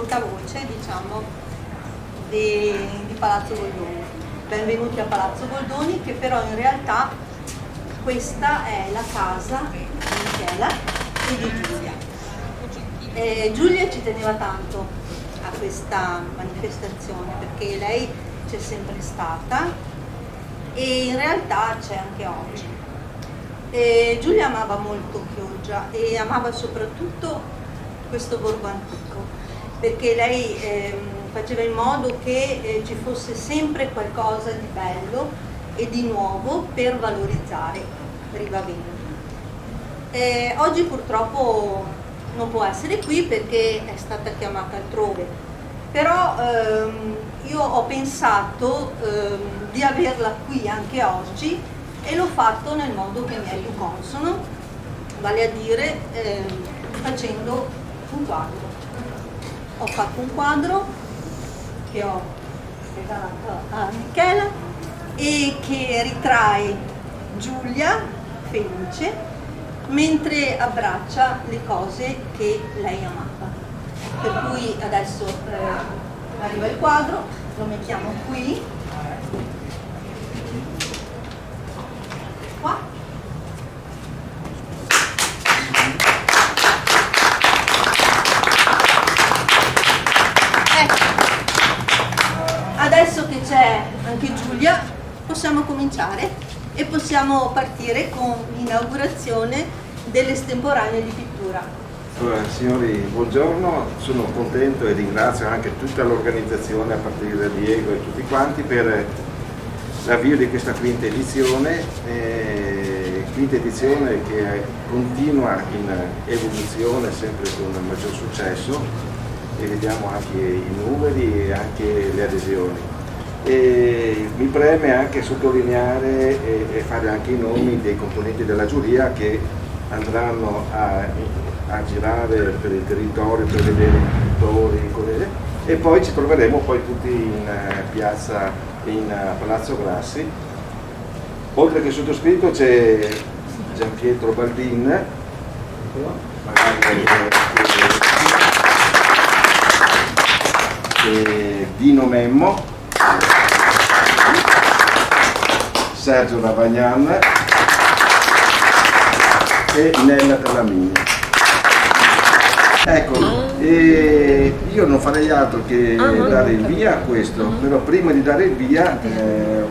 portavoce, diciamo, di Palazzo Goldoni. Benvenuti a Palazzo Goldoni, che però in realtà questa è la casa di Michela e di Giulia. Giulia ci teneva tanto a questa manifestazione perché lei c'è sempre stata e in realtà c'è anche oggi. Giulia amava molto Chioggia e amava soprattutto questo borgo antico, perché lei faceva in modo che ci fosse sempre qualcosa di bello e di nuovo per valorizzare Rivaveno. Oggi purtroppo non può essere qui perché è stata chiamata altrove, però io ho pensato di averla qui anche oggi e l'ho fatto nel modo che mi è più consono, vale a dire facendo un quadro. Ho fatto un quadro che ho regalato a Michela e che ritrae Giulia felice mentre abbraccia le cose che lei amava. Per cui adesso arriva il quadro, lo mettiamo qui. Qua. Ecco. Adesso che c'è anche Giulia, possiamo cominciare e possiamo partire con l'inaugurazione dell'estemporanea di pittura. Allora, signori, buongiorno, sono contento e ringrazio anche tutta l'organizzazione a partire da Diego e tutti quanti per l'avvio di questa quinta edizione che continua in evoluzione sempre con maggior successo e vediamo anche i numeri e anche le adesioni. E mi preme anche sottolineare e fare anche i nomi dei componenti della giuria che andranno a girare per il territorio per vedere i pittori e poi ci troveremo poi tutti in piazza, in Palazzo Grassi. Oltre che sottoscritto c'è Gianpietro Baldin, Dino Memmo, Sergio Ravagnan e Nella Talamini. Ecco, io non farei altro che dare il via a questo, però prima di dare il via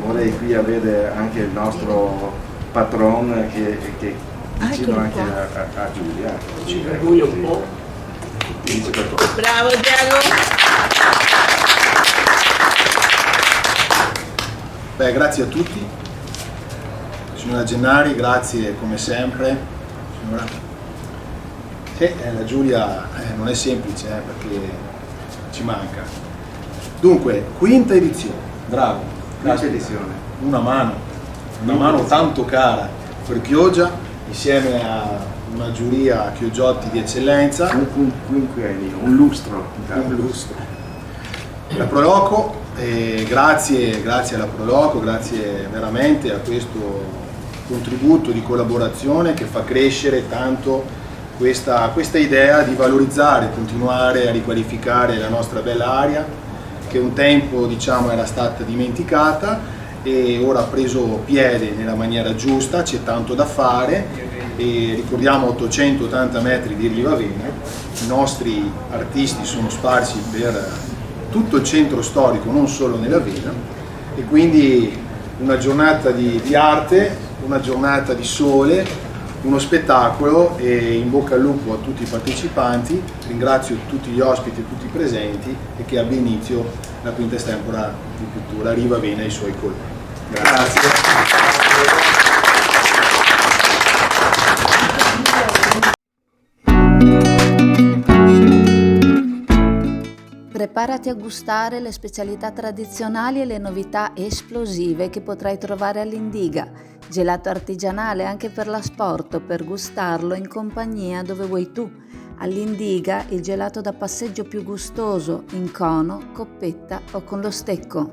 vorrei qui avere anche il nostro patron che è vicino anche a Giulia. Ci vergogno un po'. Bravo Diego! Beh, grazie a tutti. Signora Gennari, grazie come sempre. Signora. La Giulia non è semplice perché ci manca. Dunque, quinta edizione. Bravo. Quinta edizione. Una mano tanto cara per Chioggia, insieme a una giuria Chiogiotti di eccellenza. Un lustro. La Proloco, grazie alla Proloco, grazie veramente a questo contributo di collaborazione che fa crescere tanto questa idea di valorizzare, continuare a riqualificare la nostra bella area che un tempo era stata dimenticata e ora ha preso piede nella maniera giusta, c'è tanto da fare e ricordiamo 880 metri di Rivaveno, i nostri artisti sono sparsi per tutto il centro storico, non solo nella Vena, e quindi una giornata di arte, una giornata di sole, uno spettacolo e in bocca al lupo a tutti i partecipanti, ringrazio tutti gli ospiti e tutti i presenti e che abbia inizio la quinta estempora di pittura Rivavena e i suoi colleghi. Grazie. Preparati a gustare le specialità tradizionali e le novità esplosive che potrai trovare all'Indiga. Gelato artigianale anche per l'asporto, per gustarlo in compagnia dove vuoi tu. All'Indiga il gelato da passeggio più gustoso, in cono, coppetta o con lo stecco.